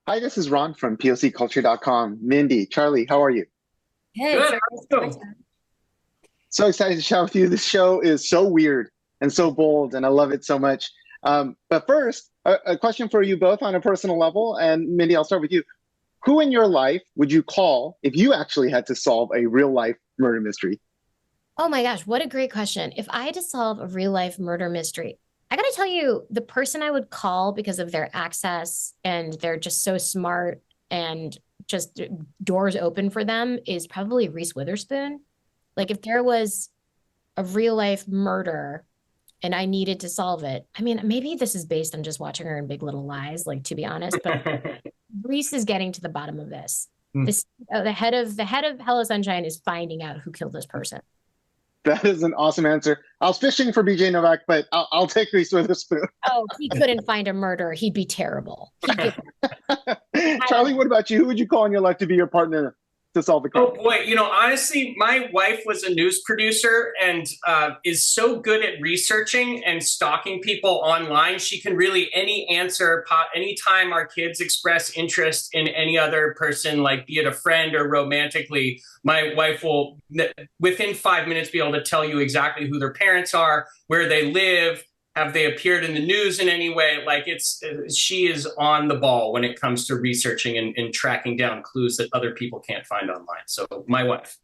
Hi, this is Ron from POCculture.com. Mindy, Charlie, how are you? Hey, Good. so Awesome. So excited to chat with you. This show is so weird and so bold, and I love it so much. But first, a question for you both on a personal level. And Mindy, I'll start with you. Who in your life would you call if you actually had to solve a real life murder mystery? oh my gosh, what a great question. If I had to solve a real life murder mystery, I gotta tell you, the person I would call because of their access and they're just so smart and just doors open for them is probably Reese Witherspoon. Like if there was a real life murder and I needed to solve it, I mean, maybe this is based on just watching her in Big Little Lies, like to be honest, but Reese is getting to the bottom of this. This the head of Hello Sunshine is finding out who killed this person. That is an awesome answer. I was fishing for BJ Novak, but I'll take Reese Witherspoon. Oh, he couldn't find a murderer. He'd be terrible. He'd get Charlie, what about you? Who would you call in your life to be your partner to solve the crime? Oh boy, honestly, my wife was a news producer and is so good at researching and stalking people online. She can really anytime our kids express interest in any other person, like be it a friend or romantically, my wife will within 5 minutes be able to tell you exactly who their parents are, where they live, have they appeared in the news in any way. Like she is on the ball when it comes to researching and tracking down clues that other people can't find online. So my wife.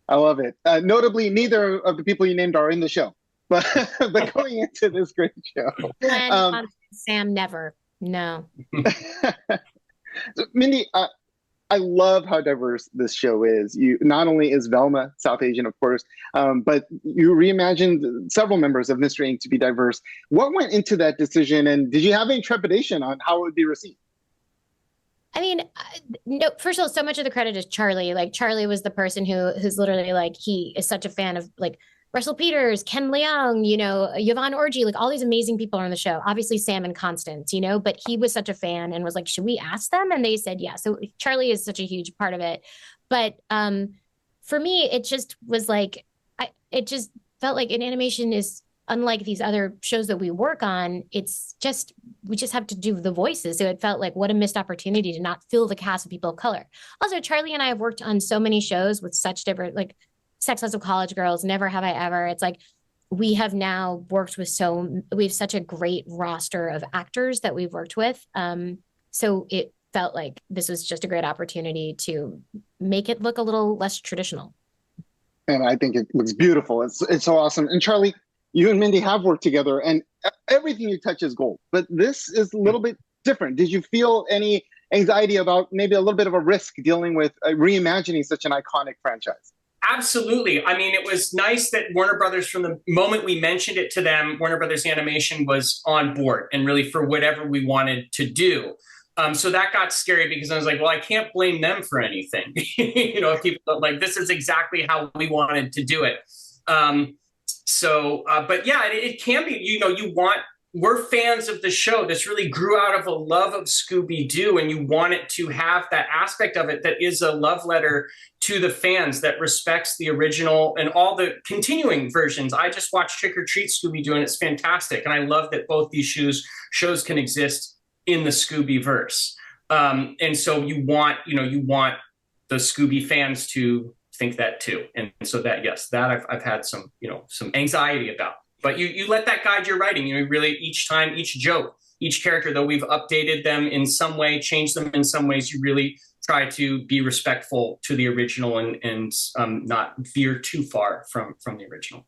I love it. Notably, neither of the people you named are in the show, but but going into this great show, Glenn, um, Sam, never. No. Mindy, I love how diverse this show is. You not only is Velma South Asian, of course, but you reimagined several members of Mystery Inc. to be diverse. What went into that decision, and did you have any trepidation on how it would be received? I mean, no, first of all, so much of the credit is Charlie. Like Charlie was the person who's literally like he is such a fan of like Russell Peters, Ken Leung, Yvonne Orji, like all these amazing people are on the show. Obviously Sam and Constance, but he was such a fan and was like, should we ask them? And they said yeah. So Charlie is such a huge part of it. But for me, it just was like it just felt like an animation is unlike these other shows that we work on. It's just we just have to do the voices. So it felt like what a missed opportunity to not fill the cast of people of color. Also, Charlie and I have worked on so many shows with such different like Sex Lives of College Girls, Never Have I Ever. It's like we have now worked with we have such a great roster of actors that we've worked with. So it felt like this was just a great opportunity to make it look a little less traditional. And I think it looks beautiful. It's so awesome. And Charlie, you and Mindy have worked together, and everything you touch is gold. But this is a little bit different. Did you feel any anxiety about maybe a little bit of a risk dealing with reimagining such an iconic franchise? Absolutely. I mean, it was nice that Warner Brothers, from the moment we mentioned it to them, Warner Brothers Animation was on board and really for whatever we wanted to do. So that got scary because I was like, well, I can't blame them for anything. People like this is exactly how we wanted to do it. But yeah, it can be, we're fans of the show. This really grew out of a love of Scooby Doo, and you want it to have that aspect of it that is a love letter to the fans that respects the original and all the continuing versions. I just watched Trick or Treat Scooby Doo, and it's fantastic. And I love that both these shows can exist in the Scooby verse. And so you want the Scooby fans to think that too. And so that, yes, that I've had some anxiety about. But you let that guide your writing. Really each time, each joke, each character, though we've updated them in some way, changed them in some ways, you really try to be respectful to the original and not veer too far from the original.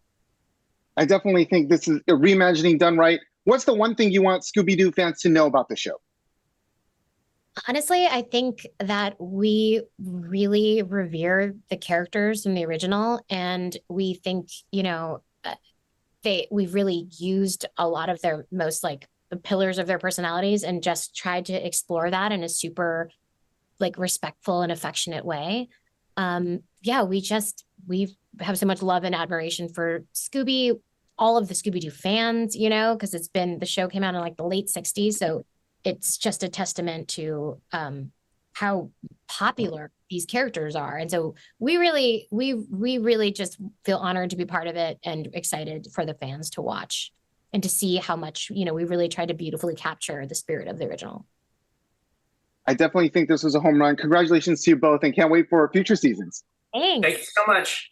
I definitely think this is a reimagining done right. What's the one thing you want Scooby Doo fans to know about the show? Honestly, I think that we really revere the characters from the original, and we think, we've really used a lot of their most like the pillars of their personalities and just tried to explore that in a super like respectful and affectionate way. Yeah, we have so much love and admiration for Scooby, all of the Scooby Doo fans, because the show came out in like the late 60s. So it's just a testament to how popular these characters are. And so we really just feel honored to be part of it and excited for the fans to watch and to see how much, we really tried to beautifully capture the spirit of the original. I definitely think this was a home run. Congratulations to you both, and can't wait for future seasons. Thanks. Thank you so much.